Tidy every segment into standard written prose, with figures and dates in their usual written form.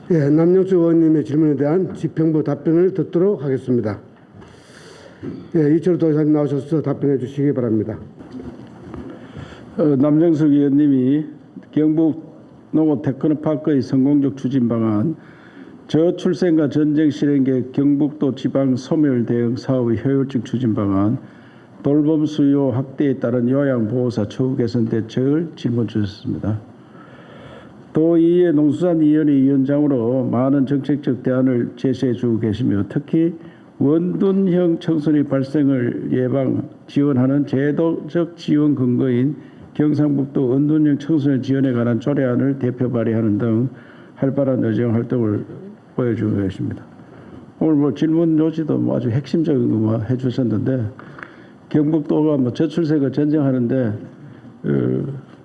예, 남영수 의원님의 질문에 대한 집행부 답변을 듣도록 하겠습니다. 예, 이철우 도지사님 나오셔서 답변해 주시기 바랍니다. 남정석 의원님이 경북 농업 테크노파크의 성공적 추진 방안, 저출생과 전쟁 실행계획 경북도 지방 소멸 대응 사업의 효율적 추진 방안, 돌봄 수요 확대에 따른 요양보호사 처우 개선 대책을 질문 주셨습니다. 또 이에 농수산위원회 위원장으로 많은 정책적 대안을 제시해 주고 계시며 특히 원둔형 청소년 발생을 예방 지원하는 제도적 지원 근거인 경상북도 원둔형 청소년 지원에 관한 조례안을 대표 발의하는 등 활발한 의정 활동을 보여주고 계십니다. 오늘 질문 요지도 아주 핵심적인 거 해주셨는데 경북도가 저출생과 전쟁하는데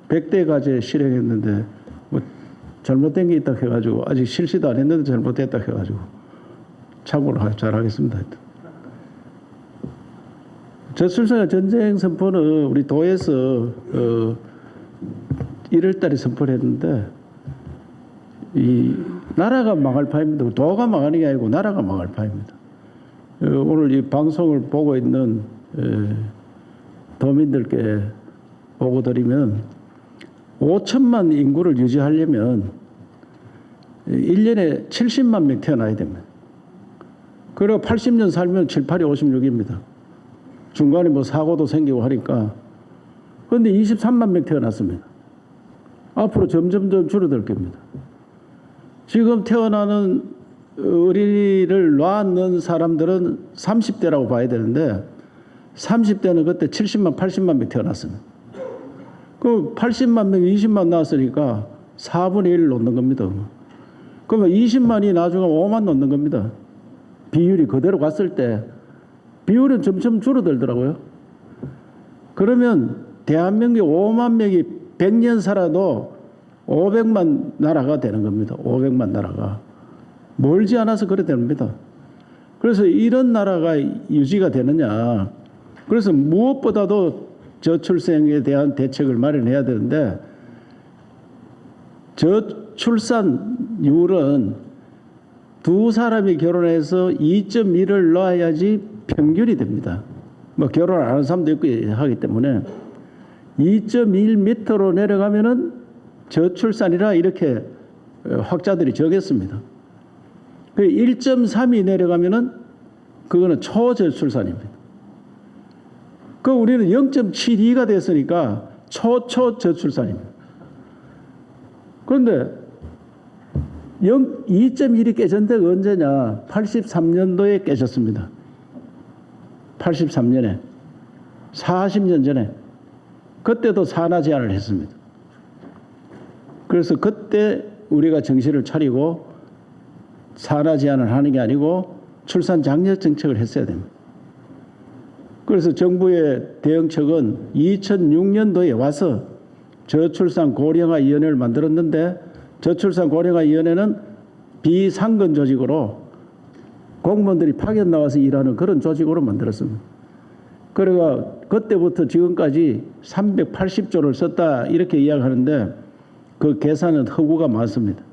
100대 가제 실행했는데 잘못된 게 있다 해가지고 아직 실시도 안 했는데 잘못됐다 해가지고 참고로 잘하겠습니다. 저출생과 전쟁 선포는 우리 도에서 1월달에 선포를 했는데 이 나라가 망할 판입니다. 도가 망하는 게 아니고 나라가 망할 판입니다. 오늘 이 방송을 보고 있는 도민들께 보고 드리면 5천만 인구를 유지하려면 1년에 70만 명 태어나야 됩니다. 그리고 80년 살면 7, 8이 56입니다. 중간에 사고도 생기고 하니까. 그런데 23만 명 태어났습니다. 앞으로 점점 줄어들 겁니다. 지금 태어나는 어린이를 낳는 사람들은 30대라고 봐야 되는데 30대는 그때 70만, 80만 명 태어났습니다. 그럼 80만 명, 20만 낳았으니까 4분의 1 놓는 겁니다. 그러면 20만이 나중에 5만 놓는 겁니다. 비율이 그대로 갔을 때 비율은 점점 줄어들더라고요. 그러면 대한민국 5만 명이 100년 살아도 500만 나라가 되는 겁니다. 500만 나라가. 멀지 않아서 그래 됩니다. 그래서 이런 나라가 유지가 되느냐. 그래서 무엇보다도 저출생에 대한 대책을 마련해야 되는데 저출산율은 두 사람이 결혼해서 2.1을 낳아야지 평균이 됩니다. 결혼 안 하는 사람도 있고 하기 때문에 2.1 밑으로 내려가면은 저출산이라 이렇게 학자들이 적었습니다. 1.3이 내려가면은 그거는 초저출산입니다. 우리는 0.72가 됐으니까 초저출산입니다. 그런데 2.1이 깨진 데가 언제냐? 83년도에 깨졌습니다. 83년에 40년 전에 그때도 산하 제한을 했습니다. 그래서 그때 우리가 정신을 차리고 산하 제한을 하는 게 아니고 출산 장려 정책을 했어야 됩니다. 그래서 정부의 대응책은 2006년도에 와서 저출산 고령화위원회를 만들었는데 저출산 고령화위원회는 비상근 조직으로 공무원들이 파견 나와서 일하는 그런 조직으로 만들었습니다. 그래가 그때부터 지금까지 380조를 썼다 이렇게 이야기하는데 그 계산은 허구가 많습니다.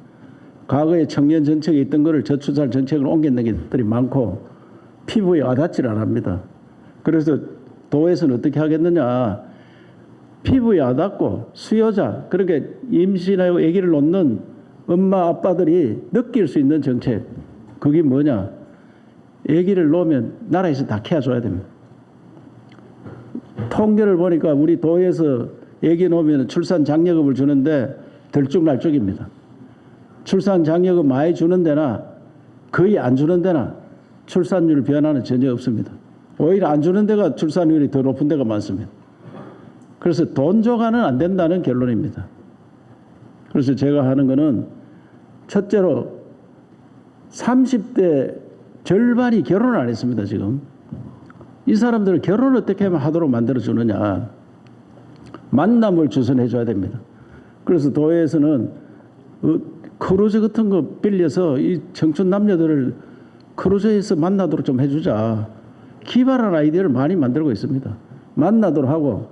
과거에 청년 정책에 있던 거를 저출산 정책으로 옮겼는 것들이 많고 피부에 와닿지를 않습니다. 그래서 도에서는 어떻게 하겠느냐. 피부에 와닿고 수요자, 그렇게 임신하고 아기를 놓는 엄마 아빠들이 느낄 수 있는 정책. 그게 뭐냐. 아기를 놓으면 나라에서 다 케어줘야 됩니다. 통계를 보니까 우리 도에서 아기 놓으면 출산 장려금을 주는데 들쭉날쭉입니다. 출산 장려금 많이 주는 데나 거의 안 주는 데나 출산율 변화는 전혀 없습니다. 오히려 안 주는 데가 출산율이 더 높은 데가 많습니다. 그래서 돈 줘가는 안 된다는 결론입니다. 그래서 제가 하는 거는 첫째로 30대 절반이 결혼을 안 했습니다. 지금 이 사람들을 결혼을 어떻게 하면 하도록 만들어주느냐. 만남을 주선해 줘야 됩니다. 그래서 도에서는 크루즈 같은 거 빌려서 이 청춘 남녀들을 크루즈에서 만나도록 좀 해주자. 기발한 아이디어를 많이 만들고 있습니다. 만나도록 하고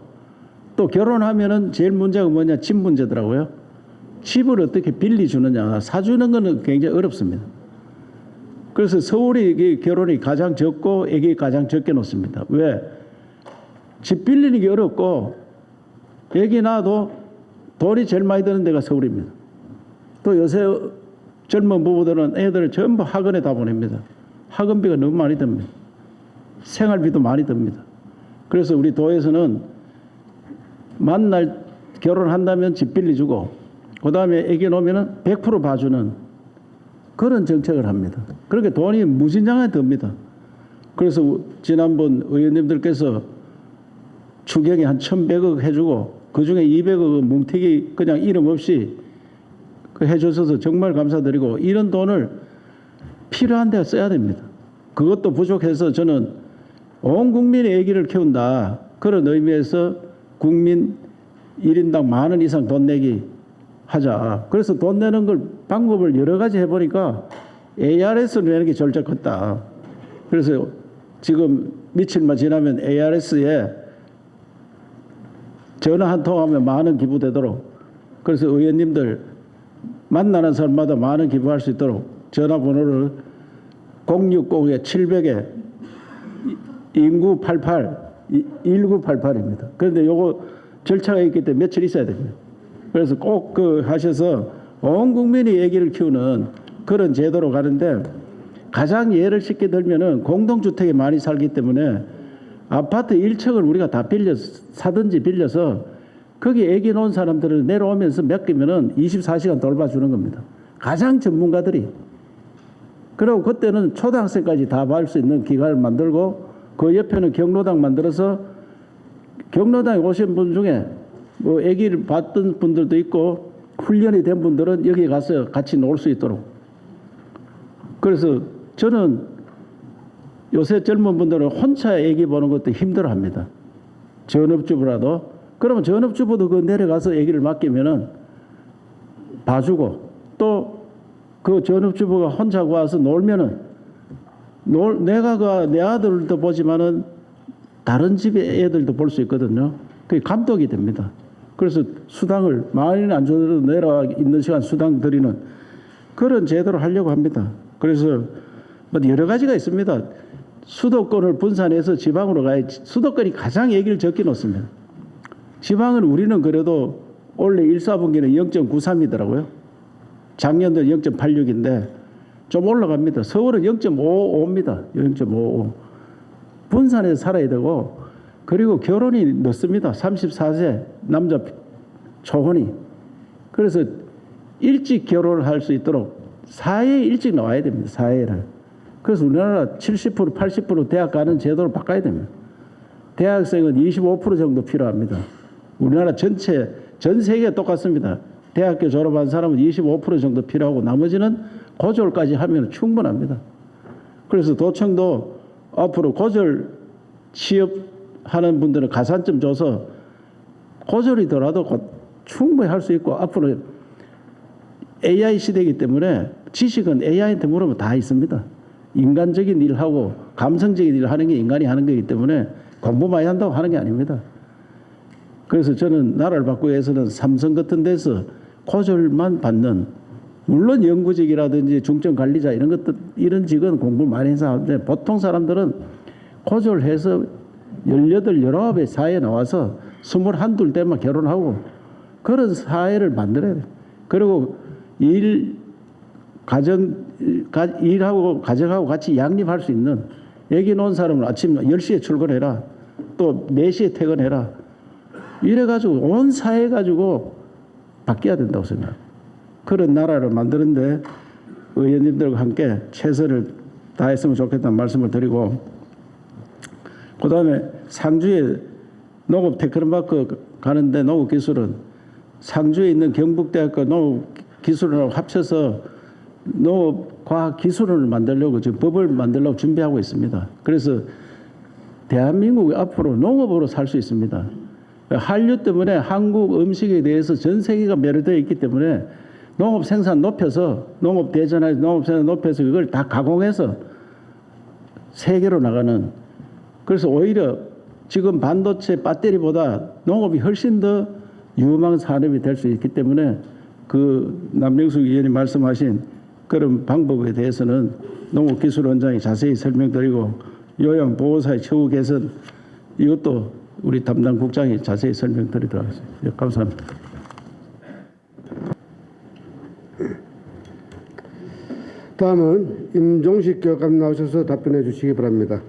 또 결혼하면은 제일 문제가 뭐냐. 집 문제더라고요. 집을 어떻게 빌려주느냐, 사주는 거는 굉장히 어렵습니다. 그래서 서울이 이게 결혼이 가장 적고 애기 가장 적게 놓습니다. 왜? 집 빌리는 게 어렵고 애기 낳아도 돈이 제일 많이 드는 데가 서울입니다. 또 요새 젊은 부부들은 애들을 전부 학원에 다 보냅니다. 학원비가 너무 많이 듭니다. 생활비도 많이 듭니다. 그래서 우리 도에서는 만날 결혼한다면 집 빌려주고 그 다음에 애기 놓으면 100% 봐주는 그런 정책을 합니다. 그렇게 돈이 무진장하게 듭니다. 그래서 지난번 의원님들께서 추경에 한 1,100억 해주고 그중에 200억은 뭉태기 그냥 이름 없이 해주셔서 정말 감사드리고 이런 돈을 필요한 데 써야 됩니다. 그것도 부족해서 저는 온 국민의 애기를 키운다. 그런 의미에서 국민 1인당 10,000원 이상 돈 내기 하자. 그래서 돈 내는 걸 방법을 여러 가지 해보니까 ARS로 내는 게 제일 좋겠다. 그래서 지금 며칠만 지나면 ARS에 전화 한 통하면 10,000원 기부되도록 그래서 의원님들 만나는 사람마다 10,000원 기부할 수 있도록 전화번호를 060-700에 1988입니다. 그런데 요거 절차가 있기 때문에 며칠 있어야 됩니다. 그래서 꼭 그 하셔서 온 국민이 애기를 키우는 그런 제도로 가는데 가장 예를 쉽게 들면은 공동주택에 많이 살기 때문에 아파트 1층을 우리가 다 사든지 빌려서 거기 애기 놓은 사람들을 내려오면서 맡기면은 24시간 돌봐주는 겁니다. 가장 전문가들이. 그리고 그때는 초등학생까지 다 볼 수 있는 기관을 만들고 그 옆에는 경로당 만들어서 경로당에 오신 분 중에 뭐 아기를 봤던 분들도 있고 훈련이 된 분들은 여기 가서 같이 놀 수 있도록. 그래서 저는 요새 젊은 분들은 혼자 아기 보는 것도 힘들어합니다. 전업주부라도. 그러면 전업주부도 그 내려가서 아기를 맡기면은 봐주고 또 그 전업주부가 혼자 와서 놀면은 내가 내 아들도 보지만은 다른 집의 애들도 볼 수 있거든요. 그게 감독이 됩니다. 그래서 수당을 많이는 안 줘도 내려와 있는 시간 수당 드리는 그런 제도를 하려고 합니다. 그래서 뭐 여러 가지가 있습니다. 수도권을 분산해서 지방으로 가야지. 수도권이 가장 얘기를 적게 놓습니다. 지방은 우리는 그래도 원래 1, 4분기는 0.93이더라고요. 작년도 0.86인데 좀 올라갑니다. 서울은 0.55입니다. 0.55. 분산해서 살아야 되고 그리고 결혼이 늦습니다. 34세 남자 초혼이. 그래서 일찍 결혼을 할 수 있도록 사회에 일찍 나와야 됩니다. 사회를. 그래서 우리나라 70% 80% 대학 가는 제도를 바꿔야 됩니다. 대학생은 25% 정도 필요합니다. 우리나라 전체 전 세계가 똑같습니다. 대학교 졸업한 사람은 25% 정도 필요하고 나머지는 고졸까지 하면 충분합니다. 그래서 도청도 앞으로 고졸 취업하는 분들은 가산점 줘서 고졸이더라도 충분히 할 수 있고 앞으로 AI 시대이기 때문에 지식은 AI한테 물으면 다 있습니다. 인간적인 일을 하고 감성적인 일을 하는 게 인간이 하는 거기 때문에 공부 많이 한다고 하는 게 아닙니다. 그래서 저는 나라를 바꾸기 위해서는 삼성 같은 데서 고졸만 받는 물론 연구직이라든지 중점관리자 이런 것들 이런 직은 공부 많이 해서 하는데 보통 사람들은 고졸해서 18, 19의 사회에 나와서 21, 2 때만 결혼하고 그런 사회를 만들어야 돼요. 그리고 일하고 가정하고 같이 양립할 수 있는 애기 놓은 사람은 아침 10시에 출근해라. 또 4시에 퇴근해라. 이래가지고 온 사회 가지고 바뀌어야 된다고 생각합니다. 그런 나라를 만드는데 의원님들과 함께 최선을 다했으면 좋겠다는 말씀을 드리고 그 다음에 상주에 농업 테크노파크 가는데 농업기술은 상주에 있는 경북대학과 농업기술원하고 합쳐서 농업과학기술원을 만들려고 지금 법을 만들려고 준비하고 있습니다. 그래서 대한민국이 앞으로 농업으로 살 수 있습니다. 한류 때문에 한국 음식에 대해서 전 세계가 매료되어 있기 때문에 농업 생산 높여서 농업 대전에서 농업 생산 높여서 그걸 다 가공해서 세계로 나가는 그래서 오히려 지금 반도체 배터리보다 농업이 훨씬 더 유망 산업이 될 수 있기 때문에 그 남명숙 의원이 말씀하신 그런 방법에 대해서는 농업기술원장이 자세히 설명드리고 요양보호사의 처우 개선 이것도 우리 담당 국장이 자세히 설명드리도록 하겠습니다. 예, 감사합니다. 다음은 임종식 교육감 나오셔서 답변해 주시기 바랍니다.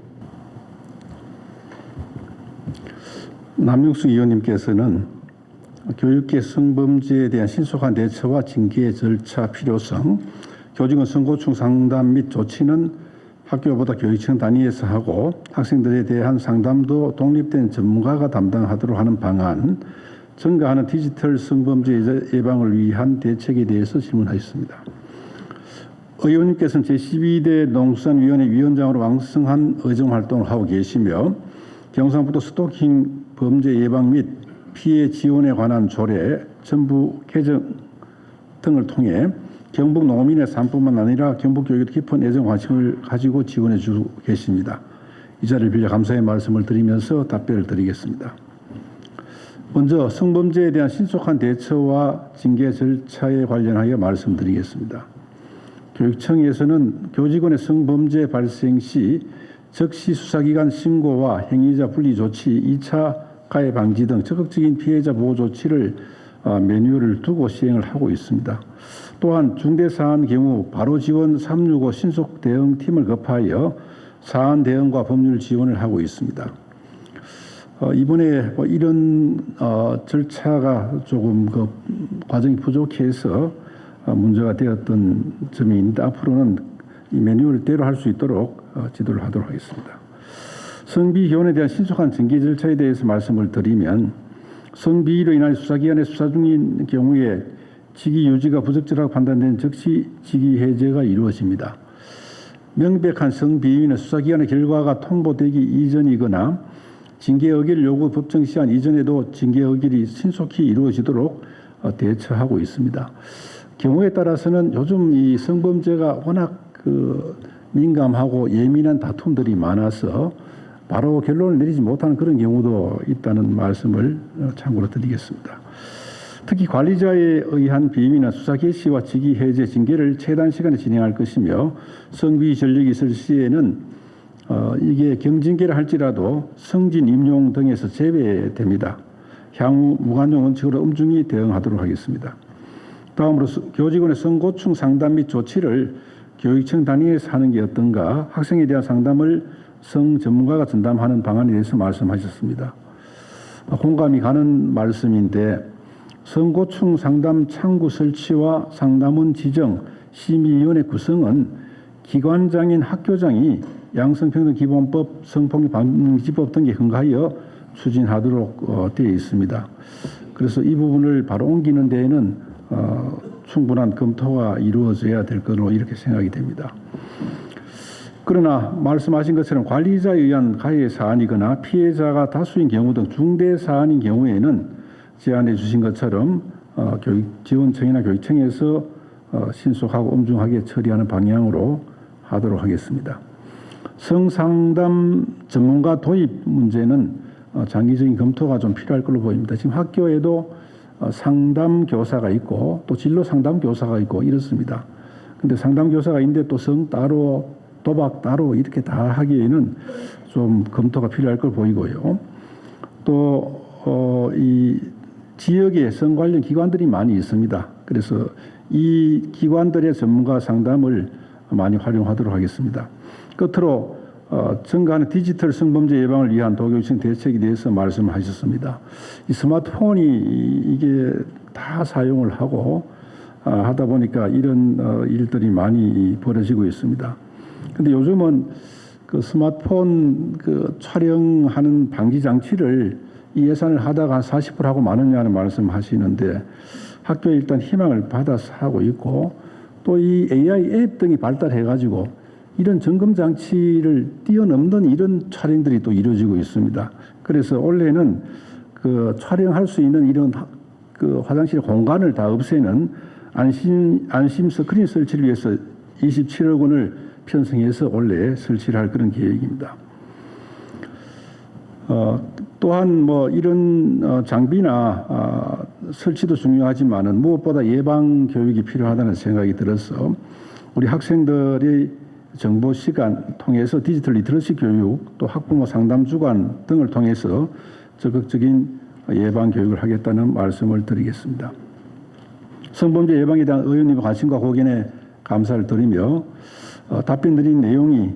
남용숙 의원님께서는 교육계 성범죄에 대한 신속한 대처와 징계 절차 필요성, 교직원 선고충 상담 및 조치는 학교보다 교육청 단위에서 하고 학생들에 대한 상담도 독립된 전문가가 담당하도록 하는 방안, 증가하는 디지털 성범죄 예방을 위한 대책에 대해서 질문하였습니다. 의원님께서는 제12대 농수산위원회 위원장으로 왕성한 의정활동을 하고 계시며 경상북도 스토킹 범죄 예방 및 피해 지원에 관한 조례, 전부 개정 등을 통해 경북 농민의 삶뿐만 아니라 경북 교육에도 깊은 애정 관심을 가지고 지원해 주고 계십니다. 이 자리를 빌려 감사의 말씀을 드리면서 답변을 드리겠습니다. 먼저 성범죄에 대한 신속한 대처와 징계 절차에 관련하여 말씀드리겠습니다. 교육청에서는 교직원의 성범죄 발생 시 즉시 수사기관 신고와 행위자 분리 조치, 2차 가해 방지 등 적극적인 피해자 보호 조치를 매뉴얼을 두고 시행을 하고 있습니다. 또한 중대사안 경우 바로 지원 365 신속 대응 팀을 급하여 사안 대응과 법률 지원을 하고 있습니다. 이번에 이런 절차가 조금 그 과정이 부족해서 문제가 되었던 점이 있는데 앞으로는 이 매뉴얼대로 할 수 있도록 지도를 하도록 하겠습니다. 성비 교원에 대한 신속한 징계 절차에 대해서 말씀을 드리면 성비위로 인한 수사기관의 수사 중인 경우에 직위 유지가 부적절하고 판단된 즉시 직위 해제가 이루어집니다. 명백한 성비위는 수사기관의 결과가 통보되기 이전이거나 징계 의결 요구 법정 시한 이전에도 징계 의결이 신속히 이루어지도록 대처하고 있습니다. 경우에 따라서는 요즘 이 성범죄가 워낙 민감하고 예민한 다툼들이 많아서 바로 결론을 내리지 못하는 그런 경우도 있다는 말씀을 참고로 드리겠습니다. 특히 관리자에 의한 비위나 수사 개시와 직위 해제 징계를 최단 시간에 진행할 것이며 성비 전력이 있을 시에는 이게 경징계를 할지라도 성진 임용 등에서 제외됩니다. 향후 무관용 원칙으로 엄중히 대응하도록 하겠습니다. 다음으로 교직원의 선고충 상담 및 조치를 교육청 단위에서 하는 게 어떤가, 학생에 대한 상담을 성 전문가가 전담하는 방안에 대해서 말씀하셨습니다. 공감이 가는 말씀인데 선고충 상담 창구 설치와 상담원 지정, 심의위원회 구성은 기관장인 학교장이 양성평등기본법, 성폭력 방지법 등에 근거하여 추진하도록 되어 있습니다. 그래서 이 부분을 바로 옮기는 데에는 충분한 검토가 이루어져야 될 것으로 이렇게 생각이 됩니다. 그러나 말씀하신 것처럼 관리자에 의한 가해 사안이거나 피해자가 다수인 경우 등 중대 사안인 경우에는 제안해 주신 것처럼 교육지원청이나 교육청에서 신속하고 엄중하게 처리하는 방향으로 하도록 하겠습니다. 성상담 전문가 도입 문제는 장기적인 검토가 좀 필요할 걸로 보입니다. 지금 학교에도 상담 교사가 있고 또 진로 상담 교사가 있고 이렇습니다. 근데 상담 교사가 있는데 또 성 따로 도박 따로 이렇게 다 하기에는 좀 검토가 필요할 걸 보이고요. 또 이 지역에 성 관련 기관들이 많이 있습니다. 그래서 이 기관들의 전문가 상담을 많이 활용하도록 하겠습니다. 끝으로 증가하는 디지털 성범죄 예방을 위한 도교육청 대책에 대해서 말씀하셨습니다. 이 스마트폰이 이게 다 사용을 하고 하다 보니까 이런 일들이 많이 벌어지고 있습니다. 근데 요즘은 그 스마트폰 촬영하는 방지 장치를 이 예산을 하다가 한 40% 하고 많으냐는 말씀하시는데 학교에 일단 희망을 받아서 하고 있고 또 이 AI 앱 등이 발달해가지고 이런 점검 장치를 뛰어넘는 이런 촬영들이 또 이루어지고 있습니다. 그래서 원래는 그 촬영할 수 있는 이런 그 화장실 공간을 다 없애는 안심 스크린 설치를 위해서 27억 원을 편성해서 원래 설치를 할 그런 계획입니다. 또한 뭐 이런 장비나 설치도 중요하지만은 무엇보다 예방 교육이 필요하다는 생각이 들어서 우리 학생들의 정보 시간 통해서 디지털 리터러시 교육 또 학부모 상담 주간 등을 통해서 적극적인 예방 교육을 하겠다는 말씀을 드리겠습니다. 성범죄 예방에 대한 의원님의 관심과 고견에 감사를 드리며 답변 드린 내용이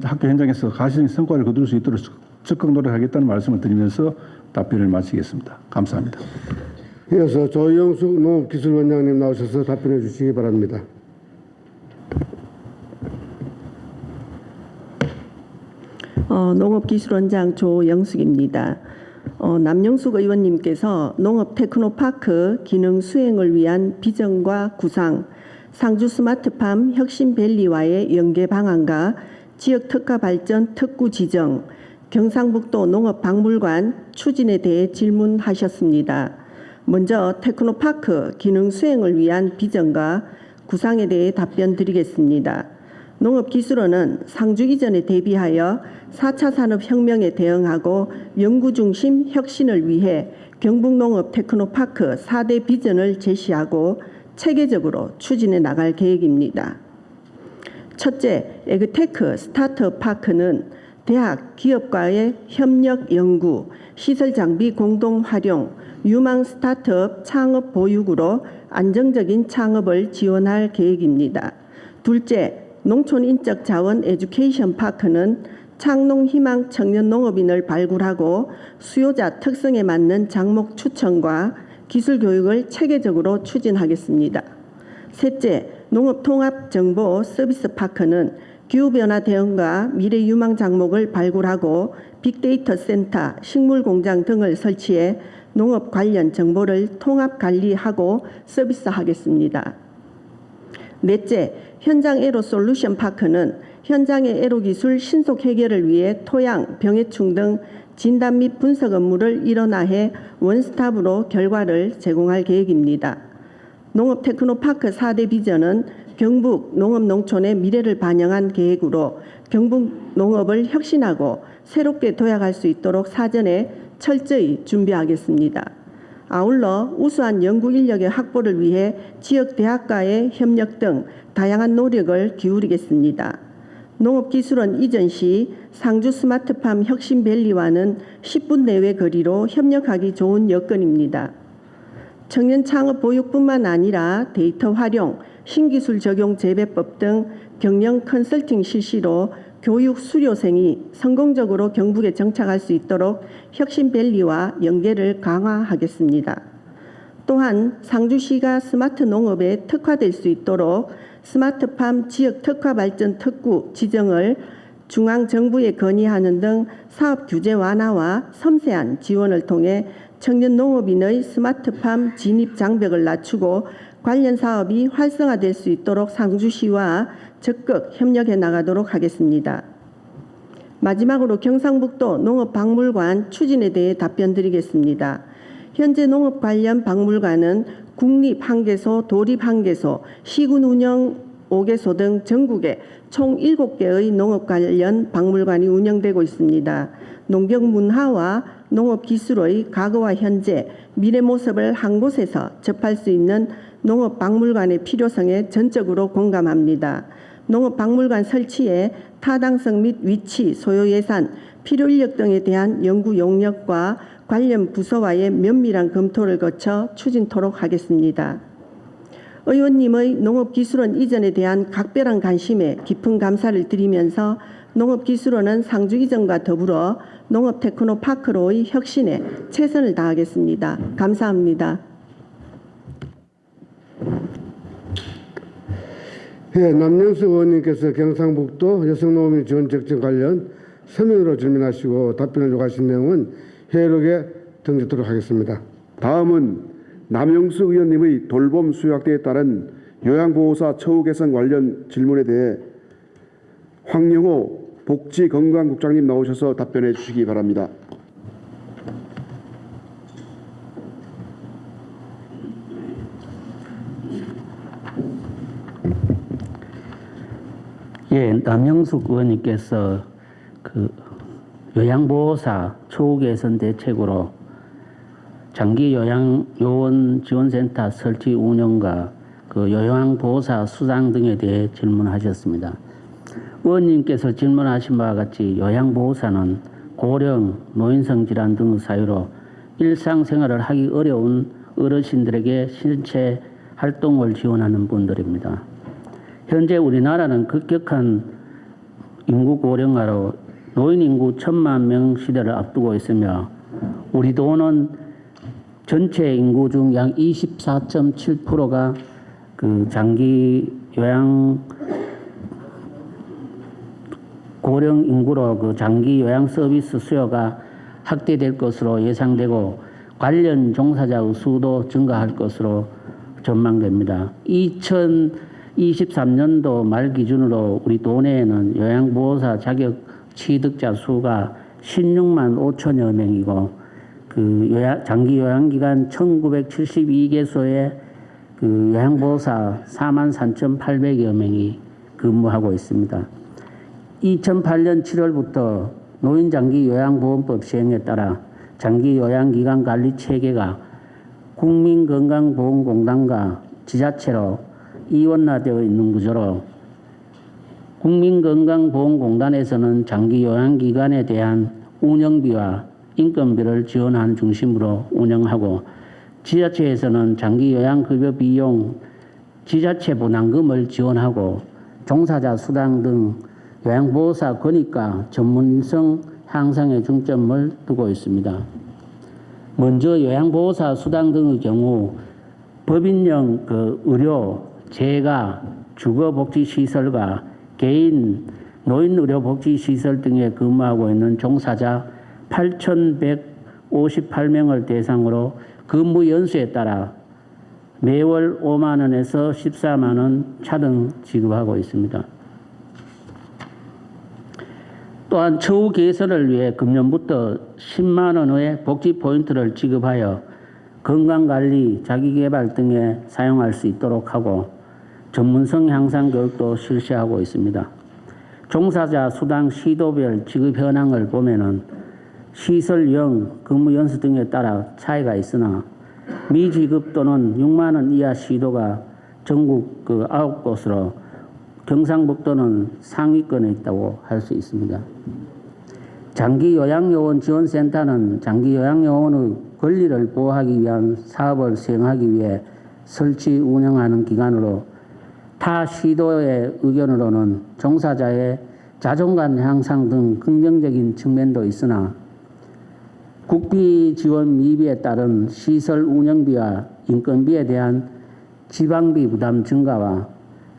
학교 현장에서 가시적인 성과를 거둘 수 있도록 적극 노력하겠다는 말씀을 드리면서 답변을 마치겠습니다. 감사합니다. 이어서 조영숙 농업기술원장님 나오셔서 답변해 주시기 바랍니다. 농업기술원장 조영숙입니다. 남영숙 의원님께서 농업 테크노파크 기능 수행을 위한 비전과 구상, 상주 스마트팜 혁신밸리와의 연계 방안과 지역 특화 발전 특구 지정, 경상북도 농업박물관 추진에 대해 질문하셨습니다. 먼저 테크노파크 기능 수행을 위한 비전과 구상에 대해 답변 드리겠습니다. 농업기술원은 상주 이전에 대비하여 4차 산업혁명에 대응하고 연구중심 혁신을 위해 경북농업 테크노파크 4대 비전을 제시하고 체계적으로 추진해 나갈 계획입니다. 첫째, 에그테크 스타트업 파크는 대학, 기업과의 협력 연구, 시설 장비 공동 활용, 유망 스타트업 창업 보육으로 안정적인 창업을 지원할 계획입니다. 둘째, 농촌 인적 자원 에듀케이션 파크는 창농 희망 청년 농업인을 발굴하고 수요자 특성에 맞는 장목 추천과 기술 교육을 체계적으로 추진하겠습니다. 셋째, 농업 통합 정보 서비스 파크는 기후변화 대응과 미래 유망 작목을 발굴하고 빅데이터 센터, 식물 공장 등을 설치해 농업 관련 정보를 통합 관리하고 서비스하겠습니다. 넷째, 현장 에로 솔루션 파크는 현장의 에로 기술 신속 해결을 위해 토양, 병해충 등 진단 및 분석 업무를 일원화해 원스톱으로 결과를 제공할 계획입니다. 농업 테크노파크 4대 비전은 경북 농업 농촌의 미래를 반영한 계획으로 경북 농업을 혁신하고 새롭게 도약할 수 있도록 사전에 철저히 준비하겠습니다. 아울러 우수한 연구 인력의 확보를 위해 지역 대학과의 협력 등 다양한 노력을 기울이겠습니다. 농업기술원 이전 시 상주 스마트팜 혁신밸리와는 10분 내외 거리로 협력하기 좋은 여건입니다. 청년 창업 보육뿐만 아니라 데이터 활용, 신기술 적용 재배법 등 경영 컨설팅 실시로 교육 수료생이 성공적으로 경북에 정착할 수 있도록 혁신밸리와 연계를 강화하겠습니다. 또한 상주시가 스마트 농업에 특화될 수 있도록 스마트팜 지역 특화 발전 특구 지정을 중앙정부에 건의하는 등 사업 규제 완화와 섬세한 지원을 통해 청년 농업인의 스마트팜 진입 장벽을 낮추고 관련 사업이 활성화될 수 있도록 상주시와 적극 협력해 나가도록 하겠습니다. 마지막으로 경상북도 농업박물관 추진에 대해 답변 드리겠습니다. 현재 농업 관련 박물관은 국립 1개소, 도립 1개소, 시군 운영 5개소 등 전국에 총 7개의 농업 관련 박물관이 운영되고 있습니다. 농경 문화와 농업 기술의 과거와 현재, 미래 모습을 한 곳에서 접할 수 있는 농업 박물관의 필요성에 전적으로 공감합니다. 농업 박물관 설치에 타당성 및 위치, 소요 예산, 필요 인력 등에 대한 연구 용역과 관련 부서와의 면밀한 검토를 거쳐 추진토록 하겠습니다. 의원님의 농업기술원 이전에 대한 각별한 관심에 깊은 감사를 드리면서 농업기술원은 상주 이전과 더불어 농업테크노파크로의 혁신에 최선을 다하겠습니다. 감사합니다. 예, 남영수 의원님께서 경상북도 여성농업인 지원적정 관련 서면으로 질문하시고 답변을 요구하신 내용은 회의록에 등재토록 하겠습니다. 다음은 남영수 의원님의 돌봄 수요확대에 따른 요양보호사 처우 개선 관련 질문에 대해 황영호 복지건강국장님 나오셔서 답변해 주시기 바랍니다. 예, 남영숙 의원님께서 요양보호사 처우 개선 대책으로 장기 요양요원 지원센터 설치 운영과 그 요양보호사 수당 등에 대해 질문하셨습니다. 의원님께서 질문하신 바와 같이 요양보호사는 고령, 노인성 질환 등의 사유로 일상생활을 하기 어려운 어르신들에게 신체 활동을 지원하는 분들입니다. 현재 우리나라는 급격한 인구 고령화로 노인 인구 1,000만 명 시대를 앞두고 있으며 우리 도는 전체 인구 중 약 24.7%가 그 장기 요양 고령 인구로 그 장기 요양 서비스 수요가 확대될 것으로 예상되고 관련 종사자의 수도 증가할 것으로 전망됩니다. 2023년도 말 기준으로 우리 도내에는 요양보호사 자격 취득자 수가 16만 5천여 명이고 그 장기 요양기관 1972개소에 그 요양보호사 4만 3,800여 명이 근무하고 있습니다. 2008년 7월부터 노인장기요양보험법 시행에 따라 장기요양기관 관리 체계가 국민건강보험공단과 지자체로 이원화되어 있는 구조로 국민건강보험공단에서는 장기요양기관에 대한 운영비와 인건비를 지원하는 중심으로 운영하고 지자체에서는 장기요양급여 비용 지자체 부담금을 지원하고 종사자 수당 등 요양보호사 권익과 전문성 향상에 중점을 두고 있습니다. 먼저 요양보호사 수당 등의 경우 법인용 의료, 재가, 주거복지시설과 개인 노인의료복지시설 등에 근무하고 있는 종사자 8,158명을 대상으로 근무 연수에 따라 매월 5만 원에서 14만 원 차등 지급하고 있습니다. 또한 처우 개선을 위해 금년부터 10만 원의 복지 포인트를 지급하여 건강관리, 자기개발 등에 사용할 수 있도록 하고 전문성 향상 교육도 실시하고 있습니다. 종사자 수당 시도별 지급 현황을 보면은 시설형, 근무 연수 등에 따라 차이가 있으나 미지급 또는 6만 원 이하 시도가 전국 9곳으로 경상북도는 상위권에 있다고 할 수 있습니다. 장기요양요원 지원센터는 장기요양요원의 권리를 보호하기 위한 사업을 수행하기 위해 설치 운영하는 기관으로 타 시도의 의견으로는 종사자의 자존감 향상 등 긍정적인 측면도 있으나 국비 지원 미비에 따른 시설 운영비와 인건비에 대한 지방비 부담 증가와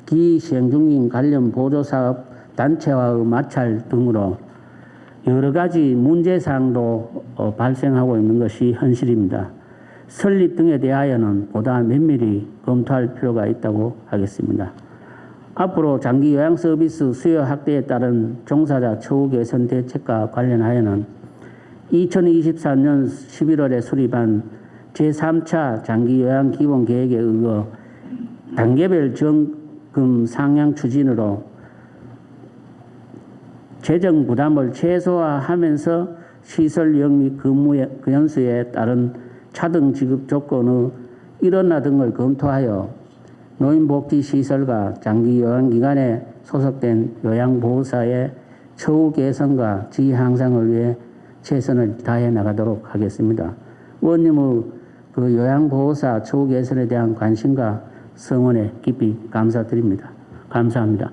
기시행 중인 관련 보조사업 단체와의 마찰 등으로 여러 가지 문제사항도 발생하고 있는 것이 현실입니다. 설립 등에 대하여는 보다 면밀히 검토할 필요가 있다고 하겠습니다. 앞으로 장기 요양 서비스 수요 확대에 따른 종사자 처우 개선 대책과 관련하여는 2023년 11월에 수립한 제3차 장기 요양 기본 계획에 의거 단계별 지원금 상향 추진으로 재정 부담을 최소화하면서 시설용 및 근무 연수에 따른 차등 지급 조건의 일원화 등을 검토하여 노인복지시설과 장기요양기관에 소속된 요양보호사의 처우 개선과 지위 향상을 위해 최선을 다해 나가도록 하겠습니다. 의원님의 요양보호사 처우 개선에 대한 관심과 성원에 깊이 감사드립니다. 감사합니다.